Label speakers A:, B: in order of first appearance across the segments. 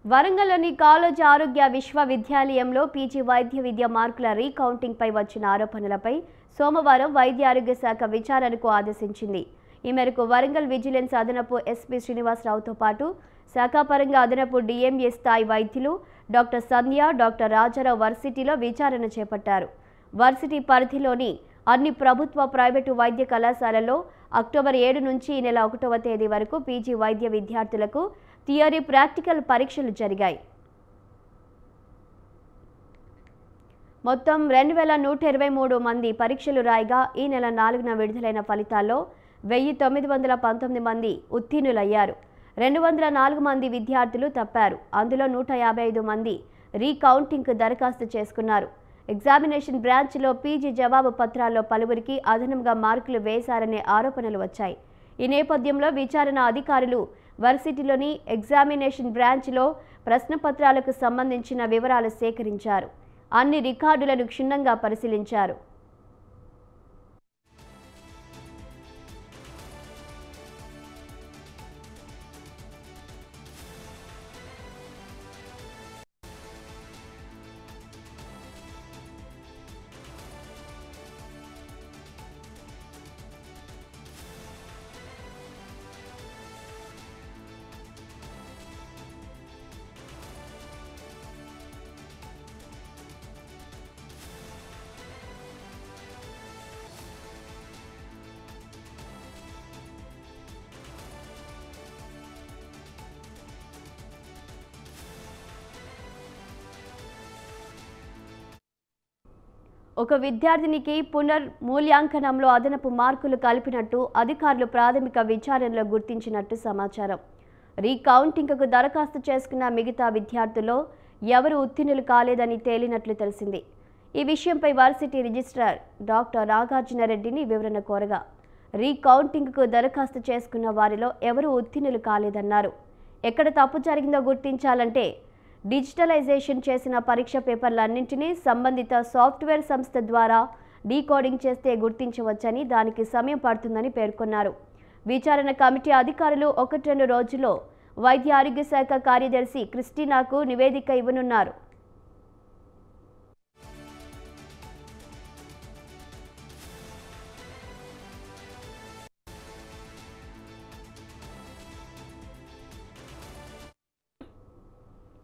A: వరంగల్లోని college ఆరోగ్య విశ్వవిద్యాలయంలో PG వైద్య విద్య మార్కుల రీకౌంటింగ్పై వచ్చిన ఆరోపణలపై సోమవారం వైద్య ఆరోగ్య శాఖ విచారణకు ఆదేశించింది. ఈ మేరకు వరంగల్ విజిలెన్స్ అదనపు ఎస్పీ శ్రీనివాసరావుతో పాటు శాఖాపరంగా అదనపు డిఎంఏ స్థాయి వైద్యులు డాక్టర్ సంధ్య, డాక్టర్ రాజారావు వర్సిటీలో విచారణ చేపట్టారు. వర్సిటీ పరిధిలోని అన్ని ప్రభుత్వ, ప్రైవేటు వైద్య కళాశాలల్లో అక్టోబర్ 7 నుంచి ఈ నెల 1వ తేదీ వరకు పీజీ వైద్య విద్యార్థులకు థియరీ, ప్రాక్టికల్ పరీక్షలు జరిగాయి. మొత్తం 2123 మంది పరీక్షలు రాయగా ఈ నెల 4న విడుదలైన ఫలితాల్లో 1919 మంది ఉత్తీర్ణులయ్యారు. 204 మంది విద్యార్థులు తప్పారు. అందులో 155 మంది రీకౌంటింగ్కు దరఖాస్తు చేసుకున్నారు. ఎగ్జామినేషన్ బ్రాంచ్లో పీజీ జవాబు పత్రాల్లో పలువురికి అదనంగా మార్కులు వేశారనే ఆరోపణలు వచ్చాయి. ఈ నేపథ్యంలో విచారణ అధికారులు వర్సిటీలోని ఎగ్జామినేషన్ బ్రాంచ్లో ప్రశ్నపత్రాలకు సంబంధించిన వివరాలు సేకరించారు. అన్ని రికార్డులను క్షుణ్ణంగా పరిశీలించారు. ఒక విద్యార్థినికి పునర్మూల్యాంకనంలో అదనపు మార్కులు కలిపినట్టు అధికారులు ప్రాథమిక విచారణలో గుర్తించినట్టు సమాచారం. రీకౌంటింగ్కు దరఖాస్తు చేసుకున్న మిగతా విద్యార్థుల్లో ఎవరు ఉత్తీర్ణులు కాలేదని తేలినట్లు తెలిసింది. ఈ విషయంపై వర్సిటీ రిజిస్ట్రార్ డాక్టర్ నాగార్జునరెడ్డిని వివరణ కోరగా రీకౌంటింగ్కు దరఖాస్తు చేసుకున్న వారిలో ఎవరు ఉత్తీర్ణులు కాలేదన్నారు. ఎక్కడ తప్పు జరిగిందో గుర్తించాలంటే డిజిటలైజేషన్ చేసిన పరీక్ష పేపర్లన్నింటినీ సంబంధిత సాఫ్ట్వేర్ సంస్థ ద్వారా డీకోడింగ్ చేస్తే గుర్తించవచ్చని, దానికి సమయం పడుతుందని పేర్కొన్నారు. విచారణ కమిటీ అధికారులు 1-2 రోజుల్లో వైద్య ఆరోగ్య శాఖ కార్యదర్శి క్రిస్టినాకు నివేదిక ఇవ్వనున్నారు.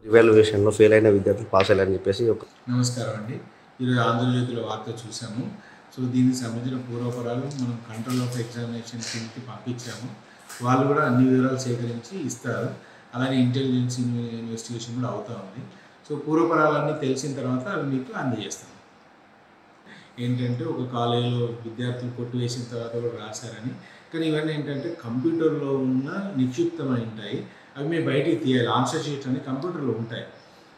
B: ఇవాల్యుయేషన్లో ఫెయిల్ అయిన విద్యార్థులు పాస్ అయ్యారని చెప్పేసి
C: నమస్కారం అండి. ఈరోజు ఆంధ్రజ్యోతిలో వార్త చూసాము. సో దీనికి సంబంధించిన పూర్వపరాలు మనం కంట్రోల్ ఆఫ్ ఎగ్జామినేషన్ టీమ్కి పంపించాము. వాళ్ళు కూడా అన్ని వివరాలు సేకరించి ఇస్తారు. అలాగే ఇంటెలిజెన్స్ ఇన్వెస్టిగేషన్ కూడా అవుతూ ఉంది. సో పూర్వపరాలన్నీ తెలిసిన తర్వాత అవి మీకు అందజేస్తాం. ఏంటంటే ఒక కాలేజీలో విద్యార్థులు కొట్టు వేసిన తర్వాత కూడా రాశారని, కానీ ఇవన్నీ ఏంటంటే కంప్యూటర్లో ఉన్న నిక్షిప్తమై ఉంటాయి. అవి మేము బయటికి తీయాలి. ఆన్సర్ షీట్స్ అన్ని కంప్యూటర్లో ఉంటాయి.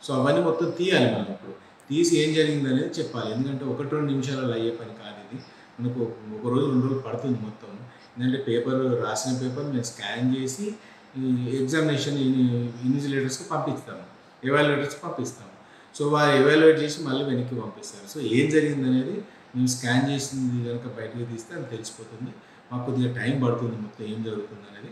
C: సో అవన్నీ మొత్తం తీయాలి. మనం ఇప్పుడు తీసి ఏం జరిగింది అనేది చెప్పాలి. ఎందుకంటే 1-2 నిమిషాలలో అయ్యే పని కాదు ఇది. మనకు 1 రోజు 2 రోజులు పడుతుంది మొత్తం. ఎందుకంటే పేపర్ రాసిన పేపర్ మేము స్కాన్ చేసి ఎగ్జామినేషన్ ఇన్విజిలేటర్స్కి పంపిస్తాము, ఎవాల్యుయేటర్స్కి పంపిస్తాము. సో వారు ఎవాల్యుయేట్ చేసి మళ్ళీ వెనక్కి పంపిస్తారు. సో ఏం జరిగింది అనేది మేము స్కాన్ చేసింది కనుక బయటకు తీస్తే అది తెలిసిపోతుంది. మాకు కొద్దిగా టైం పడుతుంది మొత్తం ఏం జరుగుతుంది అనేది.